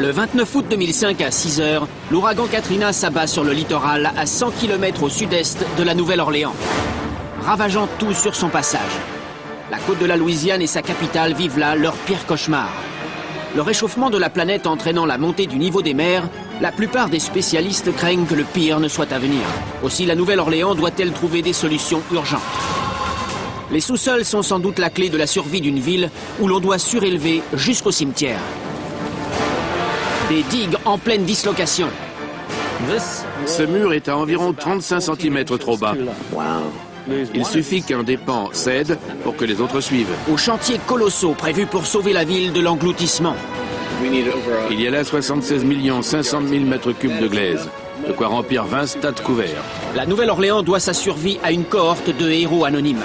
Le 29 août 2005 à 6 h, l'ouragan Katrina s'abat sur le littoral à 100 km au sud-est de la Nouvelle-Orléans, ravageant tout sur son passage. La côte de la Louisiane et sa capitale vivent là leur pire cauchemar. Le réchauffement de la planète entraînant la montée du niveau des mers, la plupart des spécialistes craignent que le pire ne soit à venir. Aussi, la Nouvelle-Orléans doit-elle trouver des solutions urgentes. Les sous-sols sont sans doute la clé de la survie d'une ville où l'on doit surélever jusqu'au cimetière. Des digues en pleine dislocation. Ce mur est à environ 35 cm trop bas. Il suffit qu'un des pans cède pour que les autres suivent. Aux chantiers colossaux prévus pour sauver la ville de l'engloutissement. Il y a là 76 500 000 mètres cubes de glaise, de quoi remplir 20 stades couverts. La Nouvelle-Orléans doit sa survie à une cohorte de héros anonymes.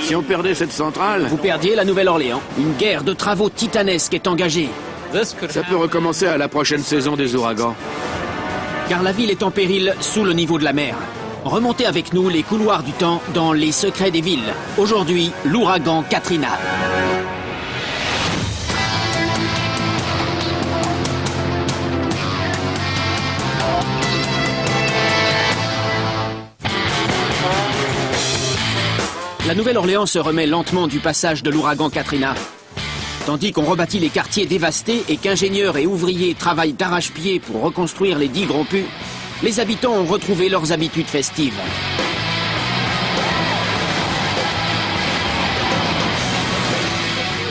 Si on perdait cette centrale, Vous perdiez la Nouvelle-Orléans. Une guerre de travaux titanesque est engagée. ça peut recommencer à la prochaine saison des ouragans. Car la ville est en péril sous le niveau de la mer. Remontez avec nous les couloirs du temps dans Les Secrets des villes. Aujourd'hui, l'ouragan Katrina. La Nouvelle-Orléans se remet lentement du passage de l'ouragan Katrina. Tandis qu'on rebâtit les quartiers dévastés et qu'ingénieurs et ouvriers travaillent d'arrache-pied pour reconstruire les digues rompues, les habitants ont retrouvé leurs habitudes festives.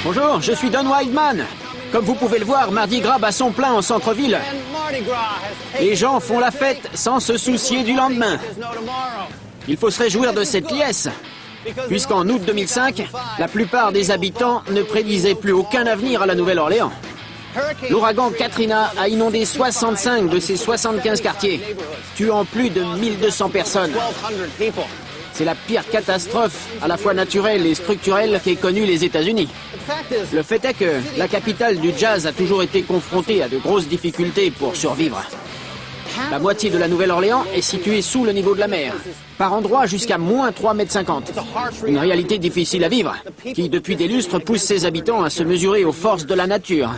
Bonjour, je suis Don Wildman. Comme vous pouvez le voir, Mardi Gras bat son plein en centre-ville. Les gens font la fête sans se soucier du lendemain. Il faut se réjouir de cette liesse, puisqu'en août 2005, la plupart des habitants ne prédisaient plus aucun avenir à la Nouvelle-Orléans. L'ouragan Katrina a inondé 65 de ses 75 quartiers, tuant plus de 1200 personnes. C'est la pire catastrophe, à la fois naturelle et structurelle, qu'aient connue les États-Unis. Le fait est que la capitale du jazz a toujours été confrontée à de grosses difficultés pour survivre. La moitié de la Nouvelle-Orléans est située sous le niveau de la mer, par endroits jusqu'à moins 3,50 m. Une réalité difficile à vivre, qui depuis des lustres pousse ses habitants à se mesurer aux forces de la nature.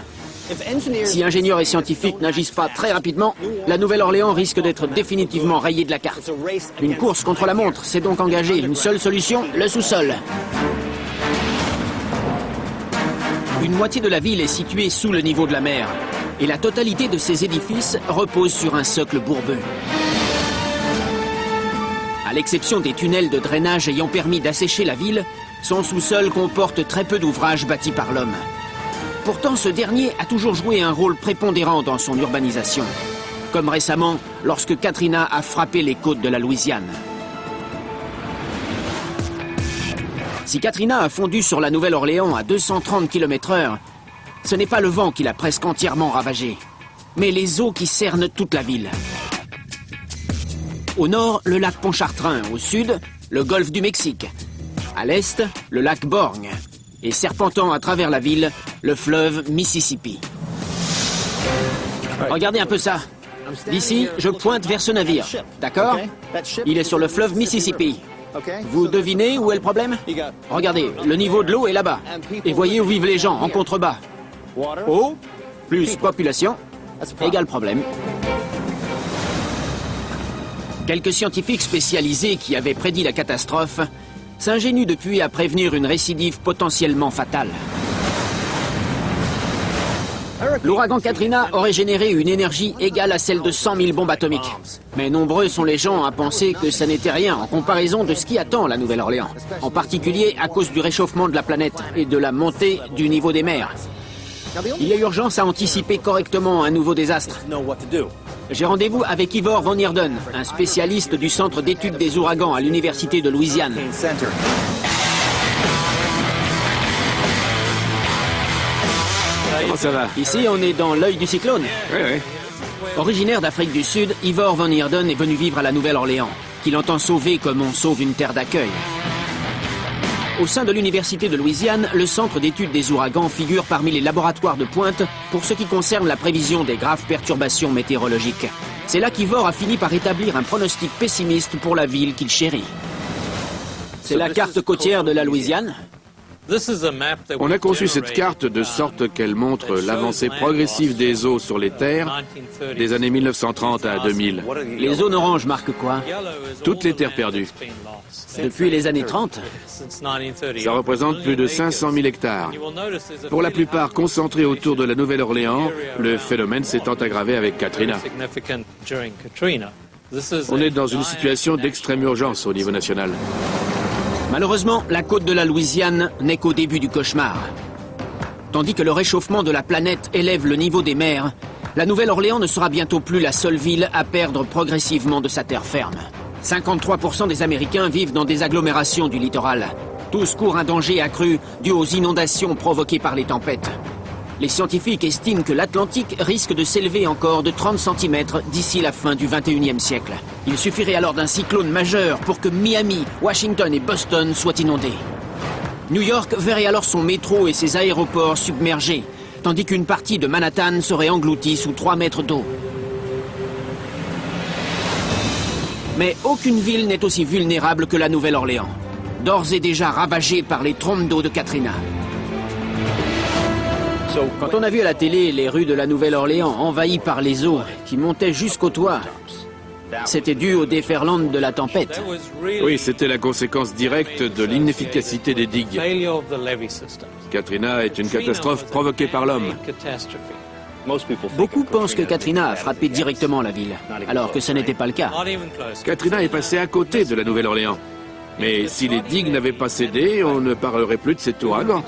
Si ingénieurs et scientifiques n'agissent pas très rapidement, la Nouvelle-Orléans risque d'être définitivement rayée de la carte. Une course contre la montre s'est donc engagée. Une seule solution, le sous-sol. Une moitié de la ville est située sous le niveau de la mer, et la totalité de ces édifices repose sur un socle bourbeux. À l'exception des tunnels de drainage ayant permis d'assécher la ville, son sous-sol comporte très peu d'ouvrages bâtis par l'homme. Pourtant, ce dernier a toujours joué un rôle prépondérant dans son urbanisation, comme récemment lorsque Katrina a frappé les côtes de la Louisiane. Si Katrina a fondu sur la Nouvelle-Orléans à 230 km/h, ce n'est pas le vent qui l'a presque entièrement ravagé, mais les eaux qui cernent toute la ville. Au nord, le lac Pontchartrain, au sud, le golfe du Mexique. À l'est, le lac Borgne. Et serpentant à travers la ville, le fleuve Mississippi. Regardez un peu ça. D'ici, je pointe vers ce navire, d'accord? Il est sur le fleuve Mississippi. Vous devinez où est le problème? Regardez, le niveau de l'eau est là-bas. Et voyez où vivent les gens, en contrebas. Eau, plus population, égale problème. Quelques scientifiques spécialisés qui avaient prédit la catastrophe s'ingénuent depuis à prévenir une récidive potentiellement fatale. L'ouragan Katrina aurait généré une énergie égale à celle de 100 000 bombes atomiques. Mais nombreux sont les gens à penser que ça n'était rien en comparaison de ce qui attend la Nouvelle-Orléans. En particulier à cause du réchauffement de la planète et de la montée du niveau des mers. Il y a urgence à anticiper correctement un nouveau désastre. J'ai rendez-vous avec Ivor Van Heerden, un spécialiste du Centre d'études des ouragans à l'Université de Louisiane. Comment ça va? Ici, on est dans l'œil du cyclone. Oui. Originaire d'Afrique du Sud, Ivor Van Heerden est venu vivre à la Nouvelle-Orléans, qu'il entend sauver comme on sauve une terre d'accueil. Au sein de l'Université de Louisiane, le Centre d'études des ouragans figure parmi les laboratoires de pointe pour ce qui concerne la prévision des graves perturbations météorologiques. C'est là qu'Ivor a fini par établir un pronostic pessimiste pour la ville qu'il chérit. C'est la carte côtière de la Louisiane. On a conçu cette carte de sorte qu'elle montre l'avancée progressive des eaux sur les terres des années 1930 à 2000. Les zones oranges marquent quoi? Toutes les terres perdues. Depuis les années 30? Ça représente plus de 500 000 hectares. Pour la plupart concentrés autour de la Nouvelle-Orléans, le phénomène s'étant aggravé avec Katrina. On est dans une situation d'extrême urgence au niveau national. Malheureusement, la côte de la Louisiane n'est qu'au début du cauchemar. Tandis que le réchauffement de la planète élève le niveau des mers, la Nouvelle-Orléans ne sera bientôt plus la seule ville à perdre progressivement de sa terre ferme. 53% des Américains vivent dans des agglomérations du littoral. Tous courent un danger accru dû aux inondations provoquées par les tempêtes. Les scientifiques estiment que l'Atlantique risque de s'élever encore de 30 cm d'ici la fin du XXIe siècle. Il suffirait alors d'un cyclone majeur pour que Miami, Washington et Boston soient inondés. New York verrait alors son métro et ses aéroports submergés, tandis qu'une partie de Manhattan serait engloutie sous 3 mètres d'eau. Mais aucune ville n'est aussi vulnérable que la Nouvelle-Orléans, d'ores et déjà ravagée par les trompes d'eau de Katrina. Quand on a vu à la télé les rues de la Nouvelle-Orléans envahies par les eaux qui montaient jusqu'au toit, c'était dû au déferlant de la tempête. Oui, c'était la conséquence directe de l'inefficacité des digues. Katrina est une catastrophe provoquée par l'homme. Beaucoup pensent que Katrina a frappé directement la ville, alors que ce n'était pas le cas. Katrina est passée à côté de la Nouvelle-Orléans. Mais si les digues n'avaient pas cédé, on ne parlerait plus de cet ouragan.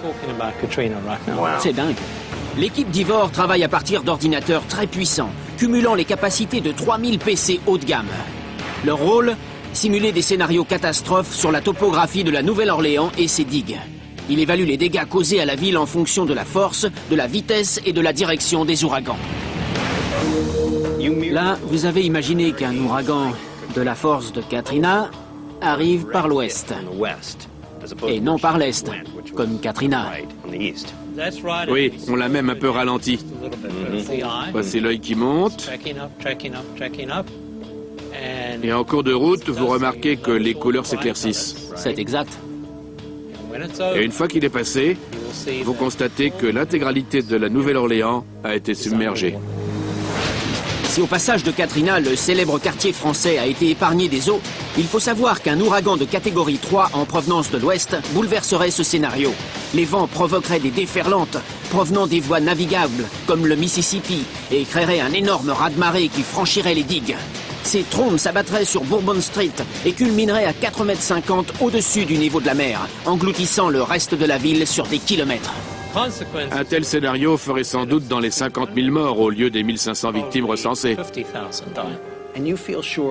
C'est dingue. L'équipe d'Ivor travaille à partir d'ordinateurs très puissants, cumulant les capacités de 3000 PC haut de gamme. Leur rôle, simuler des scénarios catastrophes sur la topographie de la Nouvelle-Orléans et ses digues. Il évalue les dégâts causés à la ville en fonction de la force, de la vitesse et de la direction des ouragans. Là, vous avez imaginé qu'un ouragan de la force de Katrina arrive par l'ouest, et non par l'est, comme Katrina. Oui, on l'a même un peu ralenti. Voici l'œil qui monte. Et en cours de route, vous remarquez que les couleurs s'éclaircissent. C'est exact. Et une fois qu'il est passé, vous constatez que l'intégralité de la Nouvelle-Orléans a été submergée. Si au passage de Katrina, le célèbre quartier français a été épargné des eaux, il faut savoir qu'un ouragan de catégorie 3 en provenance de l'ouest bouleverserait ce scénario. Les vents provoqueraient des déferlantes provenant des voies navigables, comme le Mississippi, et créeraient un énorme raz-de-marée qui franchirait les digues. Ces trombes s'abattraient sur Bourbon Street et culmineraient à 4,50 m au-dessus du niveau de la mer, engloutissant le reste de la ville sur des kilomètres. Un tel scénario ferait sans doute dans les 50 000 morts au lieu des 1500 victimes recensées.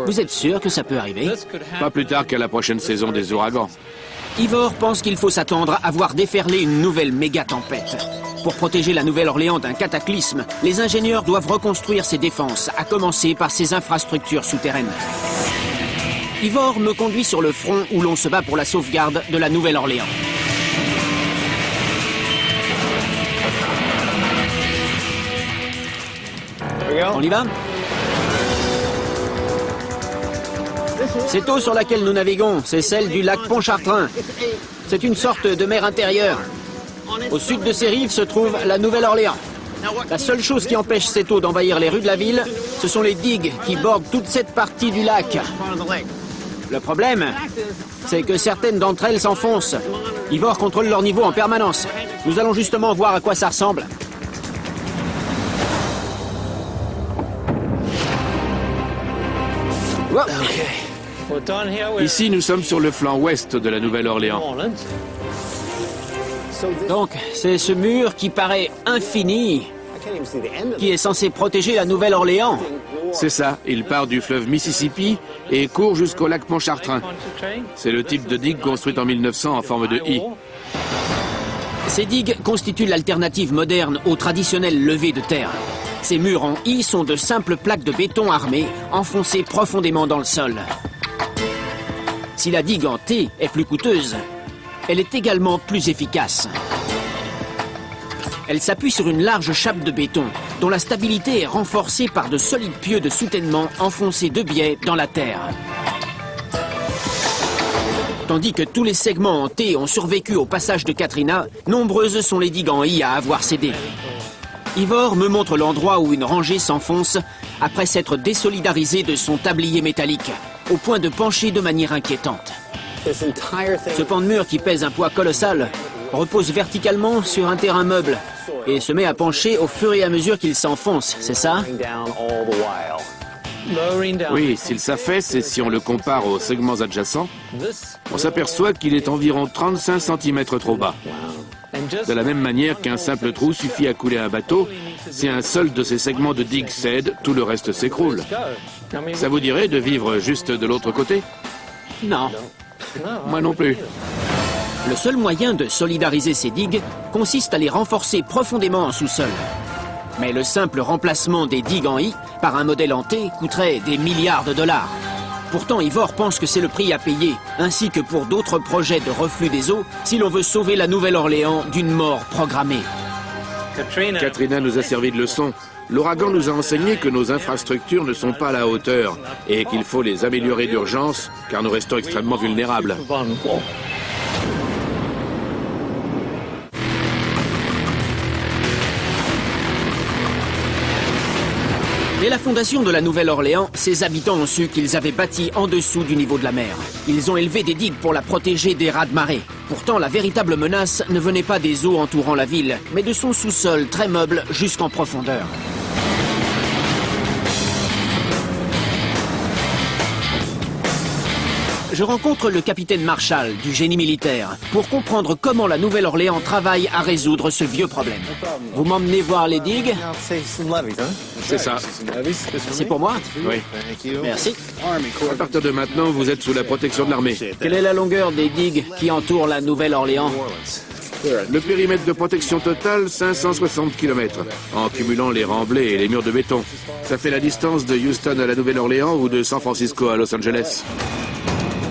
Vous êtes sûr que ça peut arriver? Pas plus tard qu'à la prochaine saison des ouragans. Ivor pense qu'il faut s'attendre à voir déferler une nouvelle méga-tempête. Pour protéger la Nouvelle-Orléans d'un cataclysme, les ingénieurs doivent reconstruire ses défenses, à commencer par ses infrastructures souterraines. Ivor me conduit sur le front où l'on se bat pour la sauvegarde de la Nouvelle-Orléans. On y va? Cette eau sur laquelle nous naviguons, c'est celle du lac Pontchartrain. C'est une sorte de mer intérieure. Au sud de ces rives se trouve la Nouvelle-Orléans. La seule chose qui empêche cette eau d'envahir les rues de la ville, ce sont les digues qui bordent toute cette partie du lac. Le problème, c'est que certaines d'entre elles s'enfoncent. Ivor contrôle leur niveau en permanence. Nous allons justement voir à quoi ça ressemble. Ici, nous sommes sur le flanc ouest de la Nouvelle-Orléans. Donc, c'est ce mur qui paraît infini, qui est censé protéger la Nouvelle-Orléans. C'est ça, il part du fleuve Mississippi et court jusqu'au lac Pontchartrain. C'est le type de digue construite en 1900 en forme de I. Ces digues constituent l'alternative moderne au traditionnel levé de terre. Ces murs en I sont de simples plaques de béton armées, enfoncées profondément dans le sol. Si la digue en T est plus coûteuse, elle est également plus efficace. Elle s'appuie sur une large chape de béton, dont la stabilité est renforcée par de solides pieux de soutènement enfoncés de biais dans la terre. Tandis que tous les segments en T ont survécu au passage de Katrina, nombreuses sont les digues en I à avoir cédé. Ivor me montre l'endroit où une rangée s'enfonce après s'être désolidarisée de son tablier métallique, au point de pencher de manière inquiétante. Ce pan de mur qui pèse un poids colossal repose verticalement sur un terrain meuble et se met à pencher au fur et à mesure qu'il s'enfonce, c'est ça? Oui, s'il s'affaisse et si on le compare aux segments adjacents, on s'aperçoit qu'il est environ 35 cm trop bas. De la même manière qu'un simple trou suffit à couler un bateau, si un seul de ces segments de digue cède, tout le reste s'écroule. Ça vous dirait de vivre juste de l'autre côté? Non. Moi non plus. Le seul moyen de solidariser ces digues consiste à les renforcer profondément en sous-sol. Mais le simple remplacement des digues en I par un modèle en T coûterait des milliards de dollars. Pourtant, Ivor pense que c'est le prix à payer, ainsi que pour d'autres projets de reflux des eaux, si l'on veut sauver la Nouvelle-Orléans d'une mort programmée. Katrina nous a servi de leçon. L'ouragan nous a enseigné que nos infrastructures ne sont pas à la hauteur et qu'il faut les améliorer d'urgence, car nous restons extrêmement vulnérables. Dès la fondation de la Nouvelle-Orléans, ses habitants ont su qu'ils avaient bâti en dessous du niveau de la mer. Ils ont élevé des digues pour la protéger des raz-de-marée. Pourtant, la véritable menace ne venait pas des eaux entourant la ville, mais de son sous-sol très meuble jusqu'en profondeur. Je rencontre le capitaine Marshall du génie militaire pour comprendre comment la Nouvelle-Orléans travaille à résoudre ce vieux problème. Vous m'emmenez voir les digues? C'est ça. C'est pour moi? Oui. Merci. À partir de maintenant, vous êtes sous la protection de l'armée. Quelle est la longueur des digues qui entourent la Nouvelle-Orléans? Le périmètre de protection total, 560 km, en cumulant les remblais et les murs de béton. Ça fait la distance de Houston à la Nouvelle-Orléans ou de San Francisco à Los Angeles.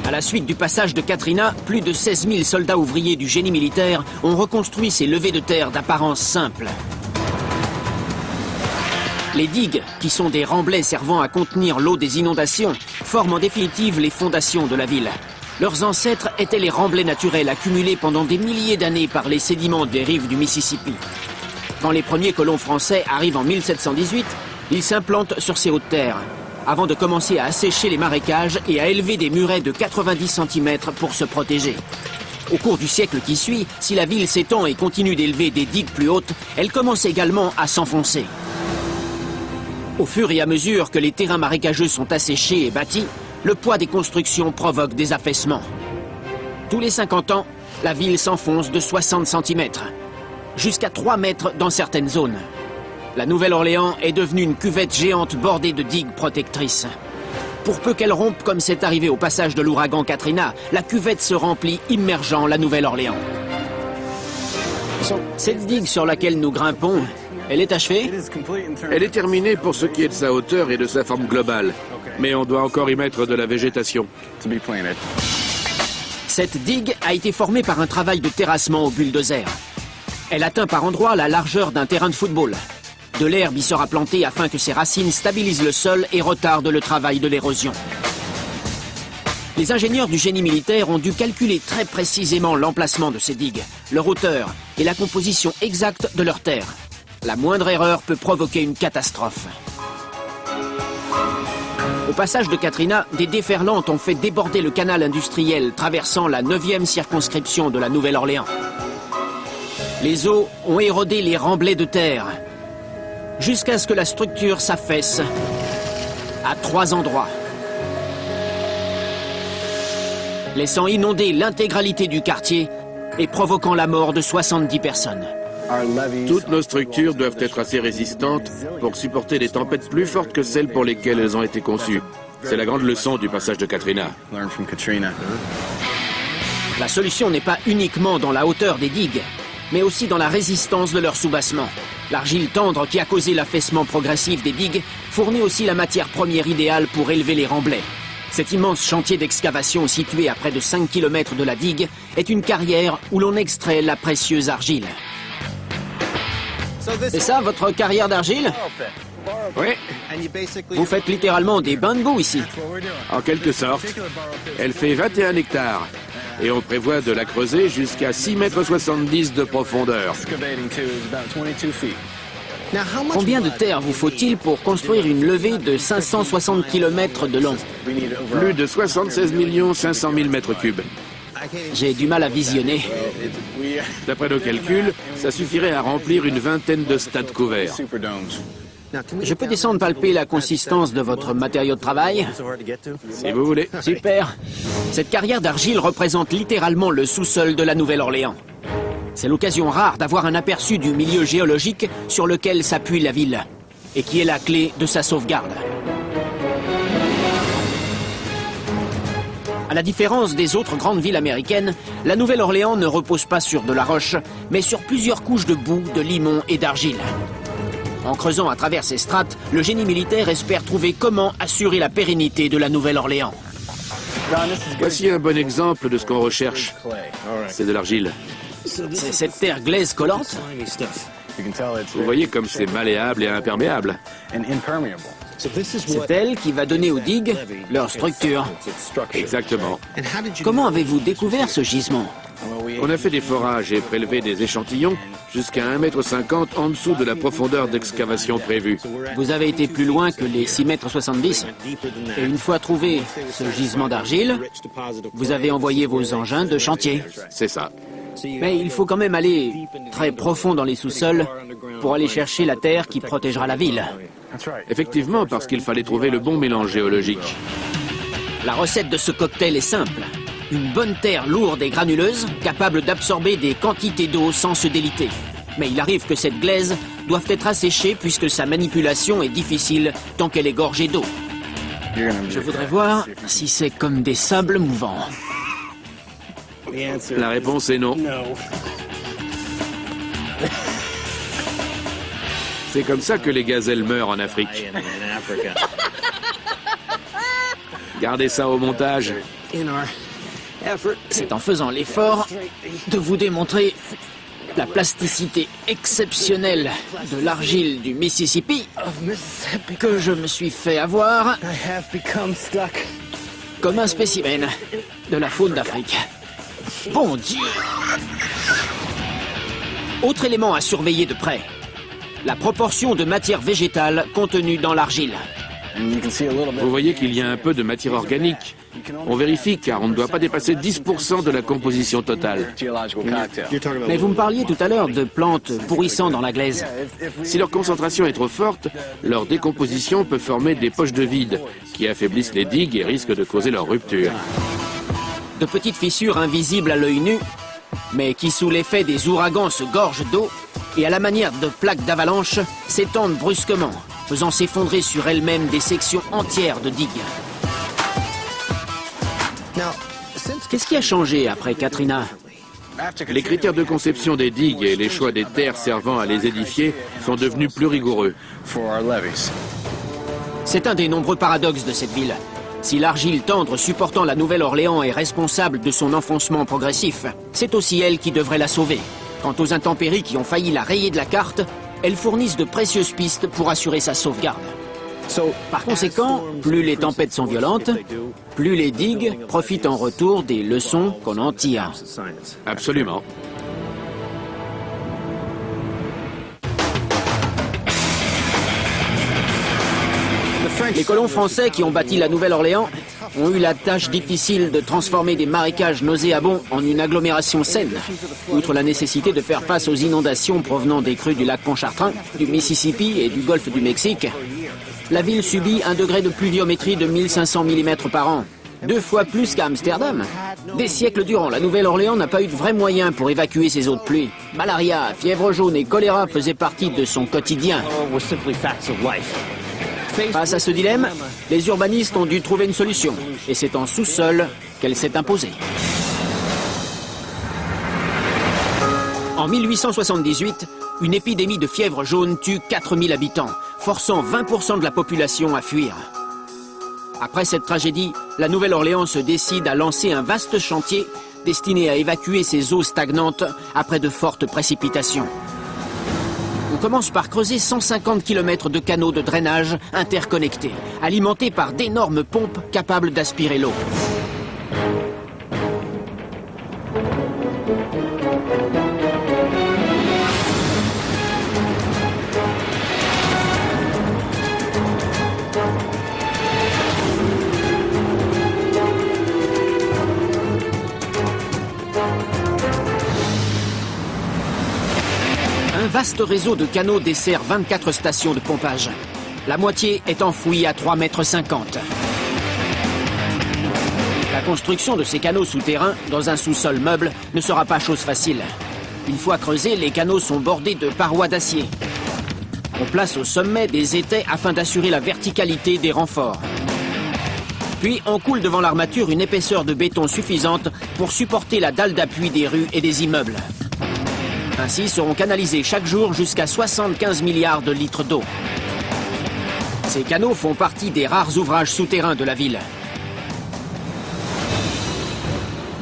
À la suite du passage de Katrina, plus de 16 000 soldats ouvriers du génie militaire ont reconstruit ces levées de terre d'apparence simple. Les digues, qui sont des remblais servant à contenir l'eau des inondations, forment en définitive les fondations de la ville. Leurs ancêtres étaient les remblais naturels accumulés pendant des milliers d'années par les sédiments des rives du Mississippi. Quand les premiers colons français arrivent en 1718, ils s'implantent sur ces hautes terres, avant de commencer à assécher les marécages et à élever des murets de 90 cm pour se protéger. Au cours du siècle qui suit, si la ville s'étend et continue d'élever des digues plus hautes, elle commence également à s'enfoncer. Au fur et à mesure que les terrains marécageux sont asséchés et bâtis, le poids des constructions provoque des affaissements. Tous les 50 ans, la ville s'enfonce de 60 cm, jusqu'à 3 mètres dans certaines zones. La Nouvelle-Orléans est devenue une cuvette géante bordée de digues protectrices. Pour peu qu'elle rompe comme c'est arrivé au passage de l'ouragan Katrina, la cuvette se remplit, immergeant la Nouvelle-Orléans. Cette digue sur laquelle nous grimpons, elle est achevée? Elle est terminée pour ce qui est de sa hauteur et de sa forme globale. Mais on doit encore y mettre de la végétation. Cette digue a été formée par un travail de terrassement au bulldozer. Elle atteint par endroits la largeur d'un terrain de football. De l'herbe y sera plantée afin que ses racines stabilisent le sol et retardent le travail de l'érosion. Les ingénieurs du génie militaire ont dû calculer très précisément l'emplacement de ces digues, leur hauteur et la composition exacte de leurs terres. La moindre erreur peut provoquer une catastrophe. Au passage de Katrina, des déferlantes ont fait déborder le canal industriel traversant la 9e circonscription de la Nouvelle-Orléans. Les eaux ont érodé les remblais de terre, jusqu'à ce que la structure s'affaisse à 3 endroits, laissant inonder l'intégralité du quartier et provoquant la mort de 70 personnes. Toutes nos structures doivent être assez résistantes pour supporter des tempêtes plus fortes que celles pour lesquelles elles ont été conçues. C'est la grande leçon du passage de Katrina. La solution n'est pas uniquement dans la hauteur des digues, mais aussi dans la résistance de leur soubassement. L'argile tendre qui a causé l'affaissement progressif des digues fournit aussi la matière première idéale pour élever les remblais. Cet immense chantier d'excavation situé à près de 5 km de la digue est une carrière où l'on extrait la précieuse argile. C'est ça, votre carrière d'argile? Oui, Vous faites littéralement des bains de boue ici. en quelque sorte. Elle fait 21 hectares. Et on prévoit de la creuser jusqu'à 6,70 m de profondeur. Combien de terre vous faut-il pour construire une levée de 560 km de long? Plus de 76 500 000 m3. J'ai du mal à visionner. D'après nos calculs, ça suffirait à remplir une vingtaine de stades couverts. Je peux descendre palper la consistance de votre matériau de travail? Si vous voulez. Super. Cette carrière d'argile représente littéralement le sous-sol de la Nouvelle-Orléans. C'est l'occasion rare d'avoir un aperçu du milieu géologique sur lequel s'appuie la ville et qui est la clé de sa sauvegarde. À la différence des autres grandes villes américaines, la Nouvelle-Orléans ne repose pas sur de la roche, mais sur plusieurs couches de boue, de limon et d'argile. En creusant à travers ces strates, le génie militaire espère trouver comment assurer la pérennité de la Nouvelle-Orléans. Voici un bon exemple de ce qu'on recherche. C'est de l'argile. C'est cette terre glaise collante? Vous voyez comme c'est malléable et imperméable. C'est elle qui va donner aux digues leur structure. Exactement. Comment avez-vous découvert ce gisement? On a fait des forages et prélevé des échantillons jusqu'à 1,50 m en dessous de la profondeur d'excavation prévue. Vous avez été plus loin que les 6,70 m. Et une fois trouvé ce gisement d'argile, vous avez envoyé vos engins de chantier. C'est ça. Mais il faut quand même aller très profond dans les sous-sols pour aller chercher la terre qui protégera la ville. Effectivement, parce qu'il fallait trouver le bon mélange géologique. La recette de ce cocktail est simple. Une bonne terre lourde et granuleuse, capable d'absorber des quantités d'eau sans se déliter. Mais il arrive que cette glaise doive être asséchée puisque sa manipulation est difficile tant qu'elle est gorgée d'eau. Je voudrais voir si c'est comme des sables mouvants. La réponse est non. C'est comme ça que les gazelles meurent en Afrique. Gardez ça au montage. C'est en faisant l'effort de vous démontrer la plasticité exceptionnelle de l'argile du Mississippi que je me suis fait avoir comme un spécimen de la faune d'Afrique. Bon Dieu! Autre élément à surveiller de près, la proportion de matière végétale contenue dans l'argile. Vous voyez qu'il y a un peu de matière organique. On vérifie car on ne doit pas dépasser 10% de la composition totale. Mais vous me parliez tout à l'heure de plantes pourrissant dans la glaise. Si leur concentration est trop forte, leur décomposition peut former des poches de vide qui affaiblissent les digues et risquent de causer leur rupture. De petites fissures invisibles à l'œil nu, mais qui sous l'effet des ouragans se gorgent d'eau et à la manière de plaques d'avalanche s'étendent brusquement, faisant s'effondrer sur elles-mêmes des sections entières de digues. Qu'est-ce qui a changé après Katrina? Les critères de conception des digues et les choix des terres servant à les édifier sont devenus plus rigoureux. C'est un des nombreux paradoxes de cette ville. Si l'argile tendre supportant la Nouvelle-Orléans est responsable de son enfoncement progressif, c'est aussi elle qui devrait la sauver. Quant aux intempéries qui ont failli la rayer de la carte, elles fournissent de précieuses pistes pour assurer sa sauvegarde. Par conséquent, plus les tempêtes sont violentes, plus les digues profitent en retour des leçons qu'on en tire. Absolument. Les colons français qui ont bâti la Nouvelle-Orléans ont eu la tâche difficile de transformer des marécages nauséabonds en une agglomération saine. Outre la nécessité de faire face aux inondations provenant des crues du lac Pontchartrain, du Mississippi et du golfe du Mexique, la ville subit un degré de pluviométrie de 1500 mm par an, 2 fois plus qu'à Amsterdam. Des siècles durant, la Nouvelle-Orléans n'a pas eu de vrais moyens pour évacuer ses eaux de pluie. Malaria, fièvre jaune et choléra faisaient partie de son quotidien. Face à ce dilemme, les urbanistes ont dû trouver une solution. Et c'est en sous-sol qu'elle s'est imposée. En 1878, une épidémie de fièvre jaune tue 4000 habitants, forçant 20% de la population à fuir. Après cette tragédie, la Nouvelle-Orléans se décide à lancer un vaste chantier destiné à évacuer ses eaux stagnantes après de fortes précipitations. On commence par creuser 150 km de canaux de drainage interconnectés, alimentés par d'énormes pompes capables d'aspirer l'eau. vaste réseau de canaux dessert 24 stations de pompage. La moitié est enfouie à 3,50 mètres. La construction de ces canaux souterrains dans un sous-sol meuble ne sera pas chose facile. Une fois creusés, les canaux sont bordés de parois d'acier. On place au sommet des étais afin d'assurer la verticalité des renforts. Puis on coule devant l'armature une épaisseur de béton suffisante pour supporter la dalle d'appui des rues et des immeubles. Ainsi seront canalisés chaque jour jusqu'à 75 milliards de litres d'eau. Ces canaux font partie des rares ouvrages souterrains de la ville.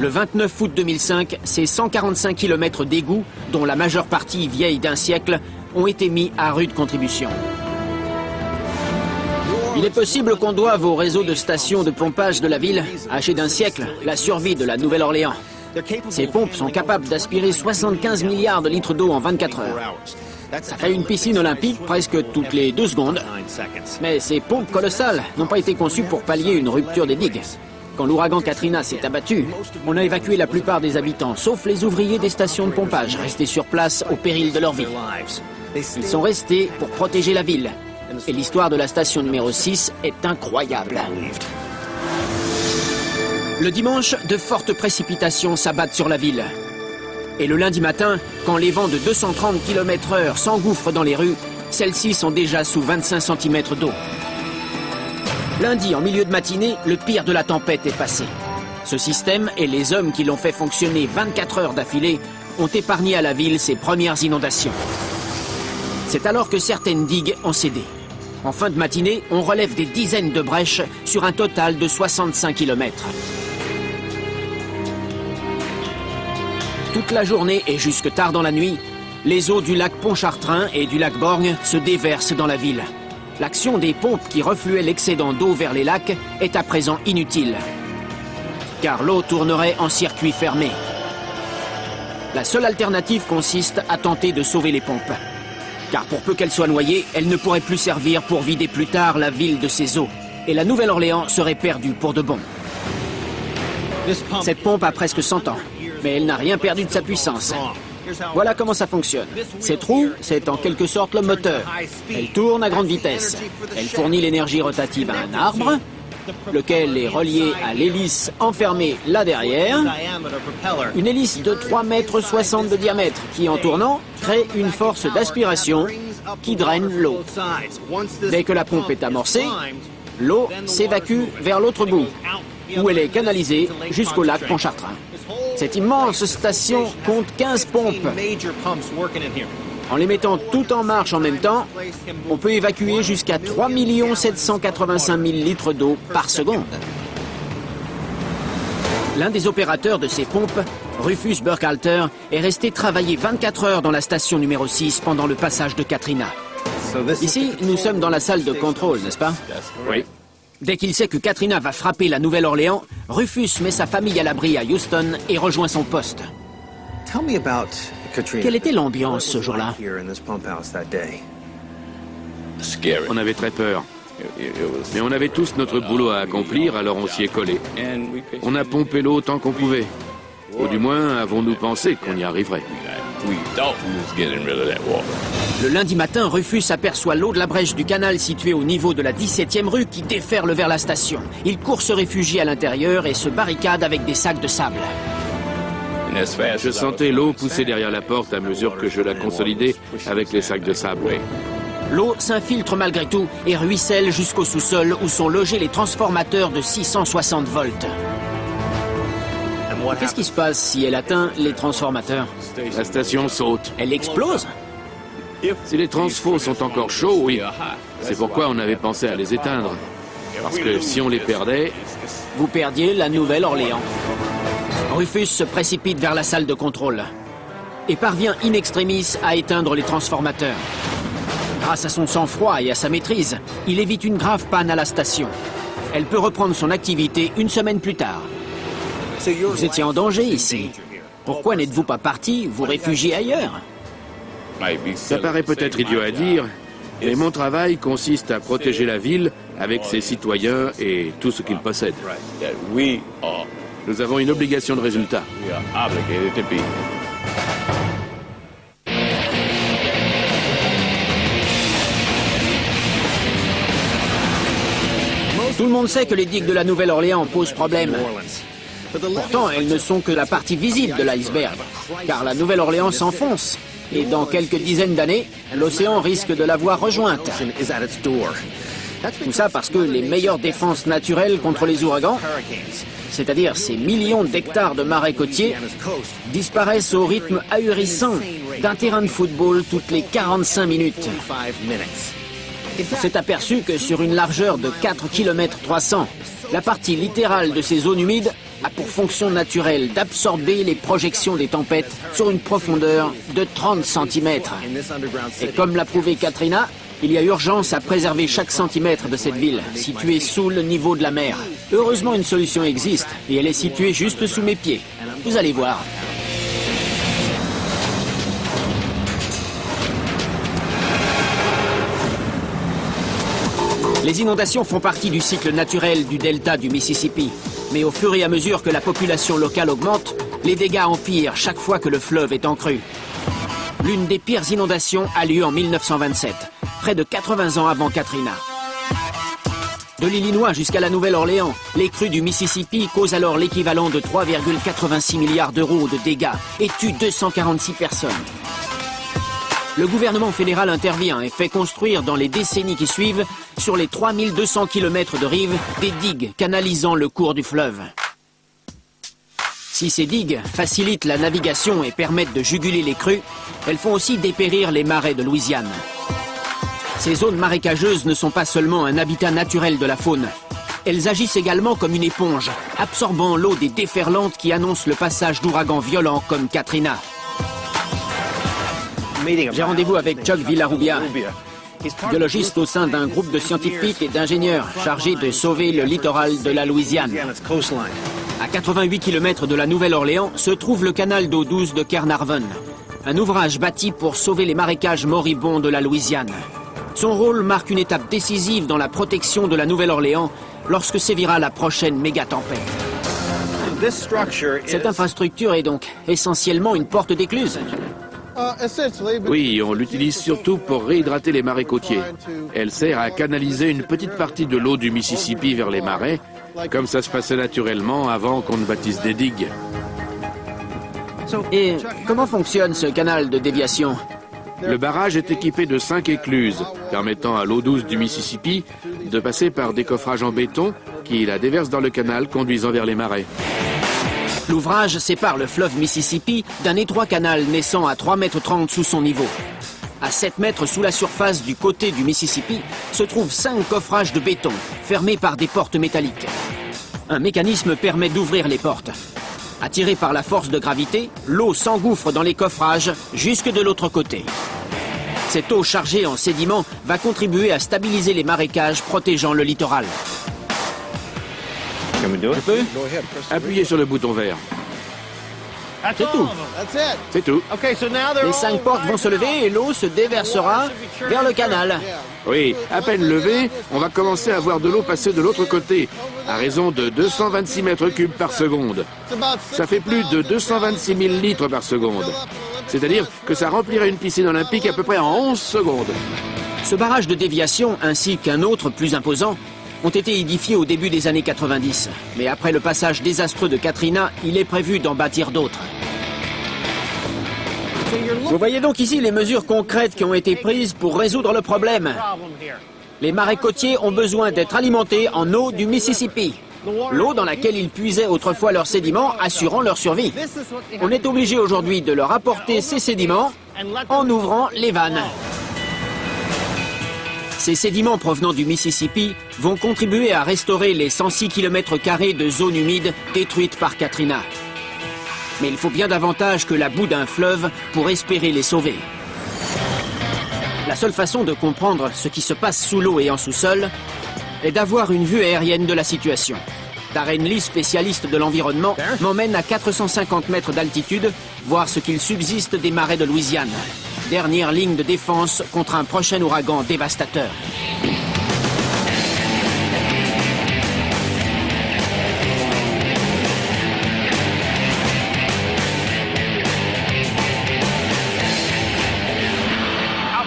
Le 29 août 2005, ces 145 km d'égouts, dont la majeure partie vieille d'un siècle, ont été mis à rude contribution. Il est possible qu'on doive au réseau de stations de pompage de la ville, âgé d'un siècle, la survie de la Nouvelle-Orléans. Ces pompes sont capables d'aspirer 75 milliards de litres d'eau en 24 heures. Ça fait une piscine olympique presque toutes les 2 secondes. Mais ces pompes colossales n'ont pas été conçues pour pallier une rupture des digues. Quand l'ouragan Katrina s'est abattu, on a évacué la plupart des habitants, sauf les ouvriers des stations de pompage, restés sur place au péril de leur vie. Ils sont restés pour protéger la ville. Et l'histoire de la station numéro 6 est incroyable. Le dimanche, de fortes précipitations s'abattent sur la ville. Et le lundi matin, quand les vents de 230 km/h s'engouffrent dans les rues, celles-ci sont déjà sous 25 cm d'eau. Lundi, en milieu de matinée, le pire de la tempête est passé. Ce système et les hommes qui l'ont fait fonctionner 24 heures d'affilée ont épargné à la ville ses premières inondations. C'est alors que certaines digues ont cédé. En fin de matinée, on relève des dizaines de brèches sur un total de 65 km. Toute la journée et jusque tard dans la nuit, les eaux du lac Pontchartrain et du lac Borgne se déversent dans la ville. L'action des pompes qui refluaient l'excédent d'eau vers les lacs est à présent inutile, car l'eau tournerait en circuit fermé. La seule alternative consiste à tenter de sauver les pompes. Car pour peu qu'elles soient noyées, elles ne pourraient plus servir pour vider plus tard la ville de ses eaux. Et la Nouvelle-Orléans serait perdue pour de bon. Cette pompe a presque 100 ans, mais elle n'a rien perdu de sa puissance. Voilà comment ça fonctionne. Cette roue, c'est en quelque sorte le moteur. Elle tourne à grande vitesse. Elle fournit l'énergie rotative à un arbre, lequel est relié à l'hélice enfermée là derrière. Une hélice de 3,60 m de diamètre qui, en tournant, crée une force d'aspiration qui draine l'eau. Dès que la pompe est amorcée, l'eau s'évacue vers l'autre bout, où elle est canalisée jusqu'au lac Pontchartrain. Cette immense station compte 15 pompes. En les mettant toutes en marche en même temps, on peut évacuer jusqu'à 3 785 000 litres d'eau par seconde. L'un des opérateurs de ces pompes, Rufus Burkhalter, est resté travailler 24 heures dans la station numéro 6 pendant le passage de Katrina. Ici, nous sommes dans la salle de contrôle, n'est-ce pas? Oui. Dès qu'il sait que Katrina va frapper la Nouvelle-Orléans, Rufus met sa famille à l'abri à Houston et rejoint son poste. Quelle était l'ambiance ce jour-là? On avait très peur. Mais on avait tous notre boulot à accomplir, alors on s'y est collé. On a pompé l'eau autant qu'on pouvait. Ou du moins, avons-nous pensé qu'on y arriverait. Le lundi matin, Rufus aperçoit l'eau de la brèche du canal située au niveau de la 17e rue qui déferle vers la station. Il court se réfugier à l'intérieur et se barricade avec des sacs de sable. Je sentais l'eau pousser derrière la porte à mesure que je la consolidais avec les sacs de sable. L'eau s'infiltre malgré tout et ruisselle jusqu'au sous-sol où sont logés les transformateurs de 660 volts. Qu'est-ce qui se passe si elle atteint les transformateurs? La station saute. Elle explose? Si les transfos sont encore chauds, oui. C'est pourquoi on avait pensé à les éteindre. Parce que si on les perdait... Vous perdiez la Nouvelle-Orléans. Rufus se précipite vers la salle de contrôle et parvient in extremis à éteindre les transformateurs. Grâce à son sang-froid et à sa maîtrise, il évite une grave panne à la station. Elle peut reprendre son activité une semaine plus tard. Vous étiez en danger ici. Pourquoi n'êtes-vous pas parti vous réfugier ailleurs? Ça paraît peut-être idiot à dire, mais mon travail consiste à protéger la ville avec ses citoyens et tout ce qu'ils possèdent. Nous avons une obligation de résultat. Tout le monde sait que les digues de la Nouvelle-Orléans posent problème. Pourtant, elles ne sont que la partie visible de l'iceberg, car la Nouvelle-Orléans s'enfonce. Et dans quelques dizaines d'années, l'océan risque de l'avoir rejointe. Tout ça parce que les meilleures défenses naturelles contre les ouragans, c'est-à-dire ces millions d'hectares de marais côtiers, disparaissent au rythme ahurissant d'un terrain de football toutes les 45 minutes. On s'est aperçu que sur une largeur de 4 km 300, la partie littérale de ces zones humides a pour fonction naturelle d'absorber les projections des tempêtes sur une profondeur de 30 cm. Et comme l'a prouvé Katrina, il y a urgence à préserver chaque centimètre de cette ville, située sous le niveau de la mer. Heureusement, une solution existe, et elle est située juste sous mes pieds. Vous allez voir. Les inondations font partie du cycle naturel du delta du Mississippi. Mais au fur et à mesure que la population locale augmente, les dégâts empirent chaque fois que le fleuve est en crue. L'une des pires inondations a lieu en 1927, près de 80 ans avant Katrina. De l'Illinois jusqu'à la Nouvelle-Orléans, les crues du Mississippi causent alors l'équivalent de 3,86 milliards d'euros de dégâts et tuent 246 personnes. Le gouvernement fédéral intervient et fait construire dans les décennies qui suivent, sur les 3200 km de rive, des digues canalisant le cours du fleuve. Si ces digues facilitent la navigation et permettent de juguler les crues, elles font aussi dépérir les marais de Louisiane. Ces zones marécageuses ne sont pas seulement un habitat naturel de la faune. Elles agissent également comme une éponge, absorbant l'eau des déferlantes qui annoncent le passage d'ouragans violents comme Katrina. J'ai rendez-vous avec Chuck Villarubia, biologiste au sein d'un groupe de scientifiques et d'ingénieurs chargés de sauver le littoral de la Louisiane. À 88 km de la Nouvelle-Orléans se trouve le canal d'eau douce de Caernarvon, un ouvrage bâti pour sauver les marécages moribonds de la Louisiane. Son rôle marque une étape décisive dans la protection de la Nouvelle-Orléans lorsque sévira la prochaine méga-tempête. Cette infrastructure est donc essentiellement une porte d'écluse. Oui, on l'utilise surtout pour réhydrater les marais côtiers. Elle sert à canaliser une petite partie de l'eau du Mississippi vers les marais, comme ça se passait naturellement avant qu'on ne bâtisse des digues. Et comment fonctionne ce canal de déviation? Le barrage est équipé de 5 écluses, permettant à l'eau douce du Mississippi de passer par des coffrages en béton qui la déversent dans le canal conduisant vers les marais. L'ouvrage sépare le fleuve Mississippi d'un étroit canal naissant à 3,30 m sous son niveau. À 7 mètres sous la surface du côté du Mississippi se trouvent 5 coffrages de béton, fermés par des portes métalliques. Un mécanisme permet d'ouvrir les portes. Attirée par la force de gravité, l'eau s'engouffre dans les coffrages jusque de l'autre côté. Cette eau chargée en sédiments va contribuer à stabiliser les marécages protégeant le littoral. Je peux? Appuyez sur le bouton vert. C'est tout. C'est tout. Les 5 portes vont se lever et l'eau se déversera vers le canal. Oui, à peine levé, on va commencer à voir de l'eau passer de l'autre côté, à raison de 226 mètres cubes par seconde. Ça fait plus de 226 000 litres par seconde. C'est-à-dire que ça remplirait une piscine olympique à peu près en 11 secondes. Ce barrage de déviation, ainsi qu'un autre plus imposant, ont été édifiés au début des années 90. Mais après le passage désastreux de Katrina, il est prévu d'en bâtir d'autres. Vous voyez donc ici les mesures concrètes qui ont été prises pour résoudre le problème. Les marais côtiers ont besoin d'être alimentés en eau du Mississippi. L'eau dans laquelle ils puisaient autrefois leurs sédiments, assurant leur survie. On est obligé aujourd'hui de leur apporter ces sédiments en ouvrant les vannes. Ces sédiments provenant du Mississippi vont contribuer à restaurer les 106 km² de zones humides détruites par Katrina. Mais il faut bien davantage que la boue d'un fleuve pour espérer les sauver. La seule façon de comprendre ce qui se passe sous l'eau et en sous-sol est d'avoir une vue aérienne de la situation. Darren Lee, spécialiste de l'environnement, m'emmène à 450 mètres d'altitude, voir ce qu'il subsiste des marais de Louisiane. Dernière ligne de défense contre un prochain ouragan dévastateur.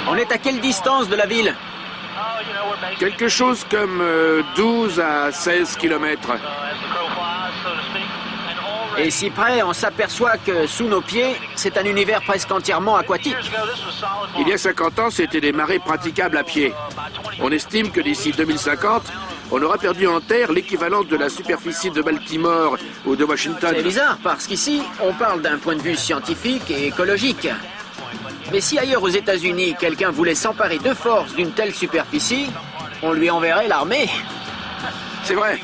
On est à quelle distance de la ville? Quelque chose comme 12 à 16 kilomètres. Et si près, on s'aperçoit que sous nos pieds, c'est un univers presque entièrement aquatique. Il y a 50 ans, c'était des marées praticables à pied. On estime que d'ici 2050, on aura perdu en terre l'équivalent de la superficie de Baltimore ou de Washington. C'est bizarre, parce qu'ici, on parle d'un point de vue scientifique et écologique. Mais si ailleurs aux États-Unis, quelqu'un voulait s'emparer de force d'une telle superficie, on lui enverrait l'armée. C'est vrai.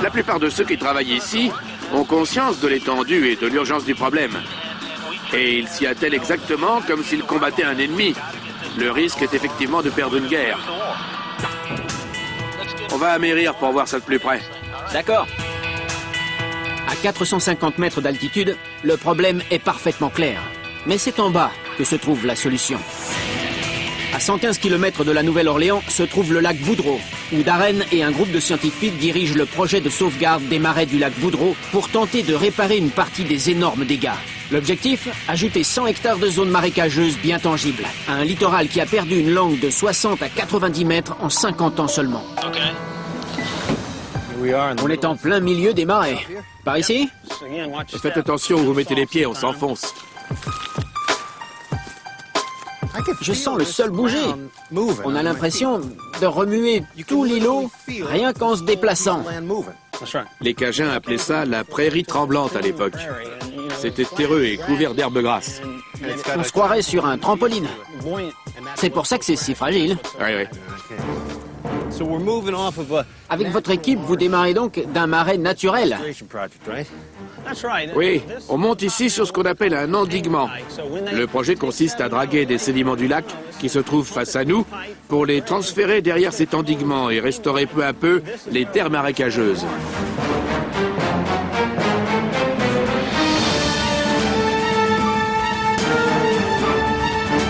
La plupart de ceux qui travaillent ici ont conscience de l'étendue et de l'urgence du problème. Et ils s'y attellent exactement comme s'ils combattaient un ennemi. Le risque est effectivement de perdre une guerre. On va amérir pour voir ça de plus près. D'accord. À 450 mètres d'altitude, le problème est parfaitement clair. Mais c'est en bas que se trouve la solution. À 115 km de la Nouvelle-Orléans se trouve le lac Boudreau, où Darren et un groupe de scientifiques dirigent le projet de sauvegarde des marais du lac Boudreau pour tenter de réparer une partie des énormes dégâts. L'objectif, ajouter 100 hectares de zones marécageuses bien tangibles, à un littoral qui a perdu une langue de 60 à 90 mètres en 50 ans seulement. On est en plein milieu des marais. Par ici? Faites attention où vous mettez les pieds, on s'enfonce. Je sens le sol bouger. On a l'impression de remuer tout l'îlot rien qu'en se déplaçant. Les Cajuns appelaient ça la prairie tremblante à l'époque. C'était terreux et couvert d'herbes grasses. On se croirait sur un trampoline. C'est pour ça que c'est si fragile. Oui. Avec votre équipe, vous démarrez donc d'un marais naturel. Oui, on monte ici sur ce qu'on appelle un endiguement. Le projet consiste à draguer des sédiments du lac qui se trouvent face à nous pour les transférer derrière cet endiguement et restaurer peu à peu les terres marécageuses.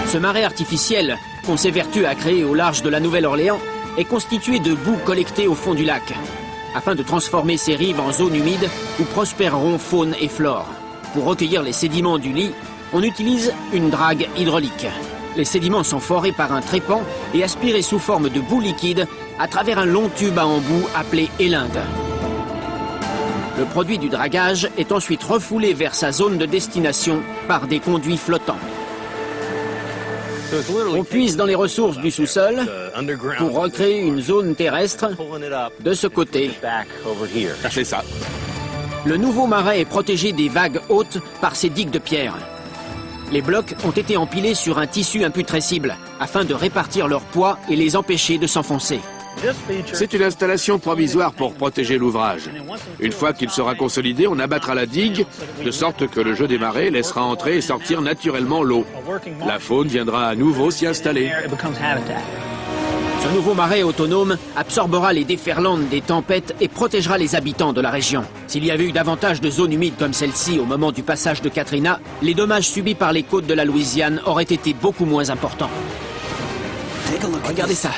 Ce marais artificiel, qu'on s'évertue à créer au large de la Nouvelle-Orléans, est constitué de boue collectée au fond du lac, afin de transformer ces rives en zones humides où prospéreront faune et flore. Pour recueillir les sédiments du lit, on utilise une drague hydraulique. Les sédiments sont forés par un trépan et aspirés sous forme de boue liquide à travers un long tube à embout appelé élinde. Le produit du dragage est ensuite refoulé vers sa zone de destination par des conduits flottants. On puise dans les ressources du sous-sol pour recréer une zone terrestre de ce côté. C'est ça. Le nouveau marais est protégé des vagues hautes par ces digues de pierre. Les blocs ont été empilés sur un tissu imputrescible afin de répartir leur poids et les empêcher de s'enfoncer. C'est une installation provisoire pour protéger l'ouvrage. Une fois qu'il sera consolidé, on abattra la digue, de sorte que le jeu des marées laissera entrer et sortir naturellement l'eau. La faune viendra à nouveau s'y installer. Ce nouveau marais autonome absorbera les déferlantes des tempêtes et protégera les habitants de la région. S'il y avait eu davantage de zones humides comme celle-ci au moment du passage de Katrina, les dommages subis par les côtes de la Louisiane auraient été beaucoup moins importants. Regardez ça.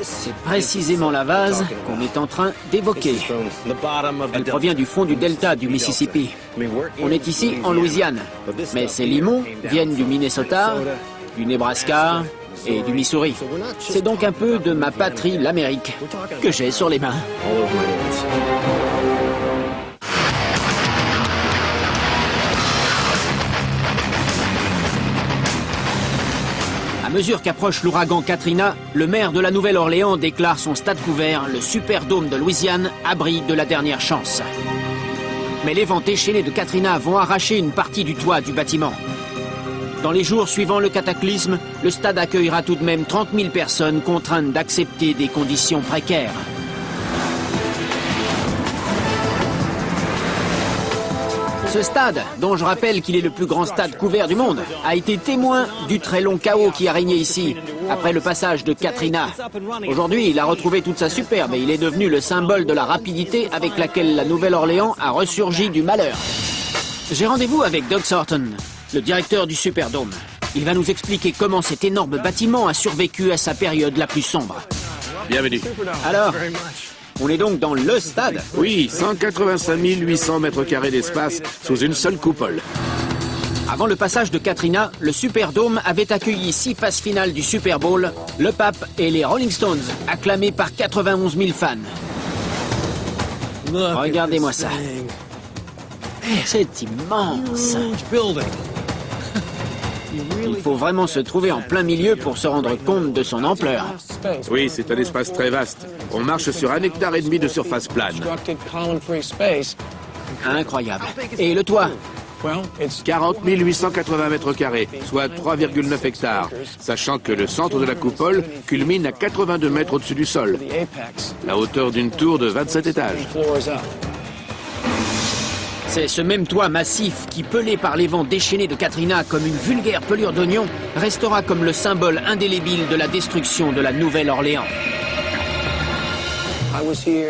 C'est précisément la vase qu'on est en train d'évoquer. Elle provient du fond du delta du Mississippi. On est ici en Louisiane, mais ces limons viennent du Minnesota, du Nebraska et du Missouri. C'est donc un peu de ma patrie, l'Amérique, que j'ai sur les mains. À mesure qu'approche l'ouragan Katrina, le maire de la Nouvelle-Orléans déclare son stade couvert, le Superdome de Louisiane, abri de la dernière chance. Mais les vents déchaînés de Katrina vont arracher une partie du toit du bâtiment. Dans les jours suivant le cataclysme, le stade accueillera tout de même 30 000 personnes contraintes d'accepter des conditions précaires. Ce stade, dont je rappelle qu'il est le plus grand stade couvert du monde, a été témoin du très long chaos qui a régné ici, après le passage de Katrina. Aujourd'hui, il a retrouvé toute sa superbe et il est devenu le symbole de la rapidité avec laquelle la Nouvelle-Orléans a ressurgi du malheur. J'ai rendez-vous avec Doug Thornton, le directeur du Superdome. Il va nous expliquer comment cet énorme bâtiment a survécu à sa période la plus sombre. Bienvenue. Alors, on est donc dans le stade? Oui, 185 800 mètres carrés d'espace sous une seule coupole. Avant le passage de Katrina, le Superdome avait accueilli 6 phases finales du Super Bowl, le Pape et les Rolling Stones, acclamés par 91 000 fans. Regardez-moi ça. C'est immense. Il faut vraiment se trouver en plein milieu pour se rendre compte de son ampleur. Oui, c'est un espace très vaste. On marche sur 1,5 hectare de surface plane. Incroyable. Et le toit? 40 880 mètres carrés, soit 3,9 hectares, sachant que le centre de la coupole culmine à 82 mètres au-dessus du sol, la hauteur d'une tour de 27 étages. C'est ce même toit massif qui, pelé par les vents déchaînés de Katrina comme une vulgaire pelure d'oignon, restera comme le symbole indélébile de la destruction de la Nouvelle-Orléans.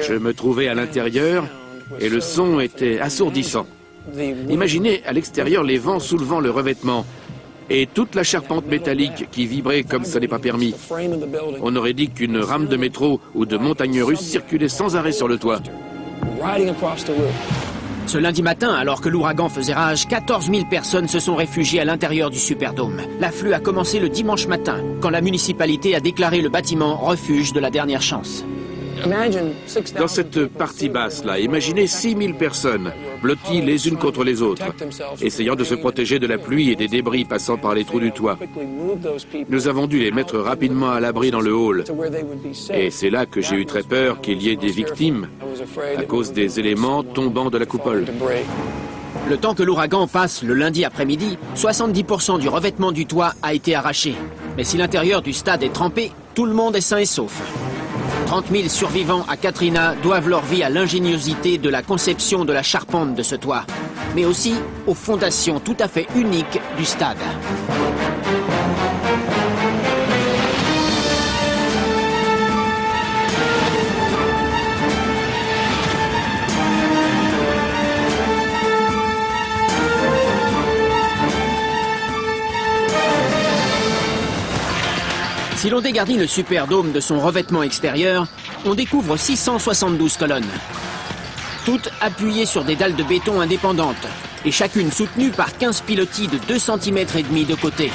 Je me trouvais à l'intérieur et le son était assourdissant. Imaginez à l'extérieur les vents soulevant le revêtement et toute la charpente métallique qui vibrait comme ça n'est pas permis. On aurait dit qu'une rame de métro ou de montagne russe circulait sans arrêt sur le toit. Ce lundi matin, alors que l'ouragan faisait rage, 14 000 personnes se sont réfugiées à l'intérieur du Superdome. L'afflux a commencé le dimanche matin, quand la municipalité a déclaré le bâtiment refuge de la dernière chance. Dans cette partie basse-là, imaginez 6000 personnes, blotties les unes contre les autres, essayant de se protéger de la pluie et des débris passant par les trous du toit. Nous avons dû les mettre rapidement à l'abri dans le hall. Et c'est là que j'ai eu très peur qu'il y ait des victimes à cause des éléments tombant de la coupole. Le temps que l'ouragan passe le lundi après-midi, 70% du revêtement du toit a été arraché. Mais si l'intérieur du stade est trempé, tout le monde est sain et sauf. 30 000 survivants à Katrina doivent leur vie à l'ingéniosité de la conception de la charpente de ce toit, mais aussi aux fondations tout à fait uniques du stade. Si l'on dégarnit le Superdome de son revêtement extérieur, on découvre 672 colonnes. Toutes appuyées sur des dalles de béton indépendantes, et chacune soutenue par 15 pilotis de 2,5 cm de côté,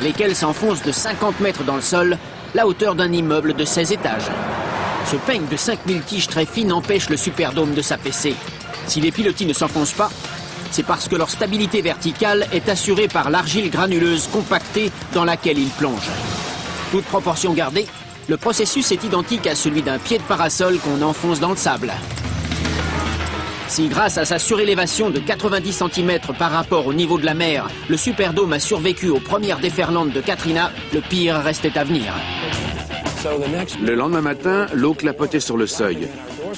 lesquels s'enfoncent de 50 mètres dans le sol, la hauteur d'un immeuble de 16 étages. Ce peigne de 5000 tiges très fines empêche le Superdome de s'affaisser. Si les pilotis ne s'enfoncent pas, c'est parce que leur stabilité verticale est assurée par l'argile granuleuse compactée dans laquelle ils plongent. Toute proportion gardée, le processus est identique à celui d'un pied de parasol qu'on enfonce dans le sable. Si grâce à sa surélévation de 90 cm par rapport au niveau de la mer, le Superdome a survécu aux premières déferlantes de Katrina, le pire restait à venir. Le lendemain matin, l'eau clapotait sur le seuil.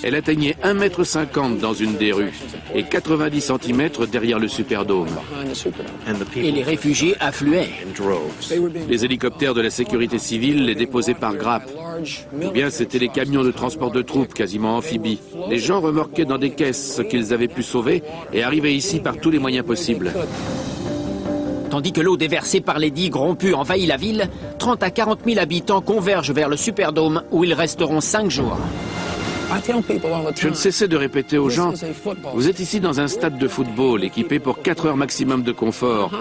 Elle atteignait 1,50 m dans une des rues et 90 cm derrière le Superdome. Et les réfugiés affluaient. Les hélicoptères de la sécurité civile les déposaient par grappes. Ou bien c'étaient les camions de transport de troupes quasiment amphibies. Les gens remorquaient dans des caisses ce qu'ils avaient pu sauver et arrivaient ici par tous les moyens possibles. Tandis que l'eau déversée par les digues rompues envahit la ville, 30 à 40 000 habitants convergent vers le Superdome où ils resteront 5 jours. Je ne cessais de répéter aux gens, vous êtes ici dans un stade de football équipé pour 4 heures maximum de confort.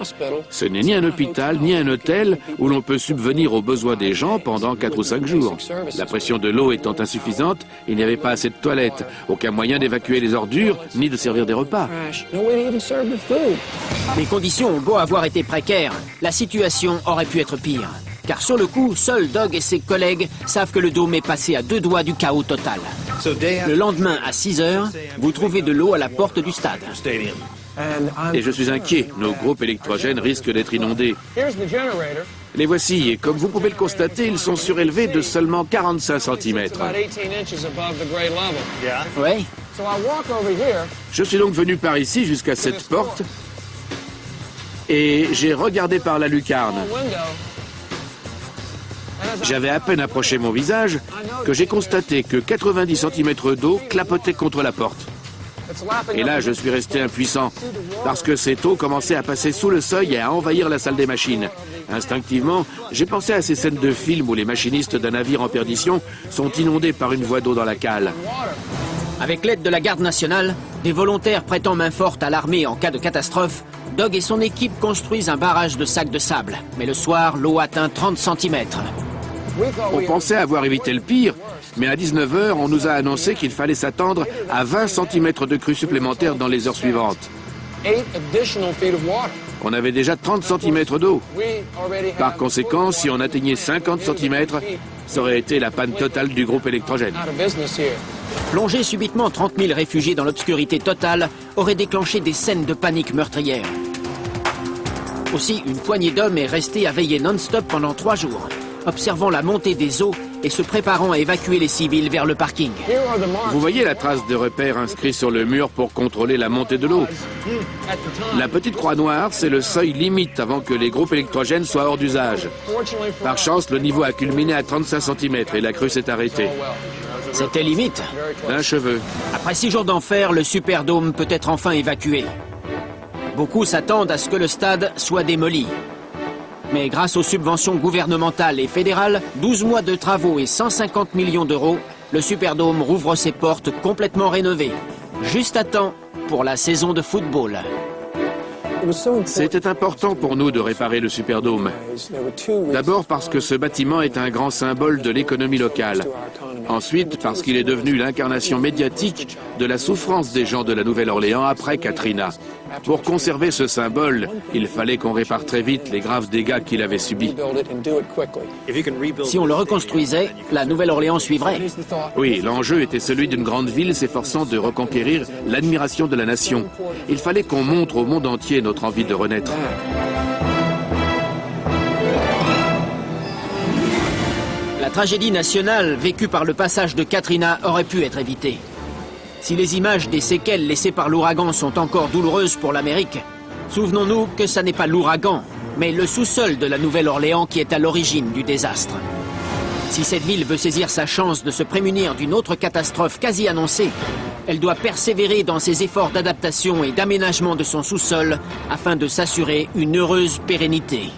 Ce n'est ni un hôpital, ni un hôtel où l'on peut subvenir aux besoins des gens pendant 4 ou 5 jours. La pression de l'eau étant insuffisante, il n'y avait pas assez de toilettes, aucun moyen d'évacuer les ordures, ni de servir des repas. Les conditions ont beau avoir été précaires, la situation aurait pu être pire. Car sur le coup, seul Doug et ses collègues savent que le dôme est passé à 2 doigts du chaos total. Le lendemain, à 6 heures, vous trouvez de l'eau à la porte du stade. Et je suis inquiet, nos groupes électrogènes risquent d'être inondés. Les voici, et comme vous pouvez le constater, ils sont surélevés de seulement 45 cm. Oui. Je suis donc venu par ici jusqu'à cette porte, et j'ai regardé par la lucarne. J'avais à peine approché mon visage que j'ai constaté que 90 cm d'eau clapotait contre la porte. Et là, je suis resté impuissant, parce que cette eau commençait à passer sous le seuil et à envahir la salle des machines. Instinctivement, j'ai pensé à ces scènes de films où les machinistes d'un navire en perdition sont inondés par une voie d'eau dans la cale. Avec l'aide de la garde nationale, des volontaires prêtant main forte à l'armée en cas de catastrophe, Doug et son équipe construisent un barrage de sacs de sable. Mais le soir, l'eau atteint 30 cm. On pensait avoir évité le pire, mais à 19 h, on nous a annoncé qu'il fallait s'attendre à 20 cm de crue supplémentaire dans les heures suivantes. On avait déjà 30 cm d'eau. Par conséquent, si on atteignait 50 cm, ça aurait été la panne totale du groupe électrogène. Plonger subitement 30 000 réfugiés dans l'obscurité totale aurait déclenché des scènes de panique meurtrière. Aussi, une poignée d'hommes est restée à veiller non-stop pendant 3 jours, observant la montée des eaux et se préparant à évacuer les civils vers le parking. Vous voyez la trace de repère inscrit sur le mur pour contrôler la montée de l'eau. La petite croix noire, c'est le seuil limite avant que les groupes électrogènes soient hors d'usage. Par chance, le niveau a culminé à 35 cm et la crue s'est arrêtée. C'était limite. Un cheveu. Après 6 jours d'enfer, le Superdome peut être enfin évacué. Beaucoup s'attendent à ce que le stade soit démoli. Mais grâce aux subventions gouvernementales et fédérales, 12 mois de travaux et 150 millions d'euros, le Superdome rouvre ses portes complètement rénovées. Juste à temps pour la saison de football. C'était important pour nous de réparer le Superdome. D'abord parce que ce bâtiment est un grand symbole de l'économie locale. Ensuite parce qu'il est devenu l'incarnation médiatique de la souffrance des gens de la Nouvelle-Orléans après Katrina. Pour conserver ce symbole, il fallait qu'on répare très vite les graves dégâts qu'il avait subis. Si on le reconstruisait, la Nouvelle-Orléans suivrait. Oui, l'enjeu était celui d'une grande ville s'efforçant de reconquérir l'admiration de la nation. Il fallait qu'on montre au monde entier notre envie de renaître. La tragédie nationale vécue par le passage de Katrina aurait pu être évitée. Si les images des séquelles laissées par l'ouragan sont encore douloureuses pour l'Amérique, souvenons-nous que ça n'est pas l'ouragan, mais le sous-sol de la Nouvelle-Orléans qui est à l'origine du désastre. Si cette ville veut saisir sa chance de se prémunir d'une autre catastrophe quasi annoncée, elle doit persévérer dans ses efforts d'adaptation et d'aménagement de son sous-sol afin de s'assurer une heureuse pérennité.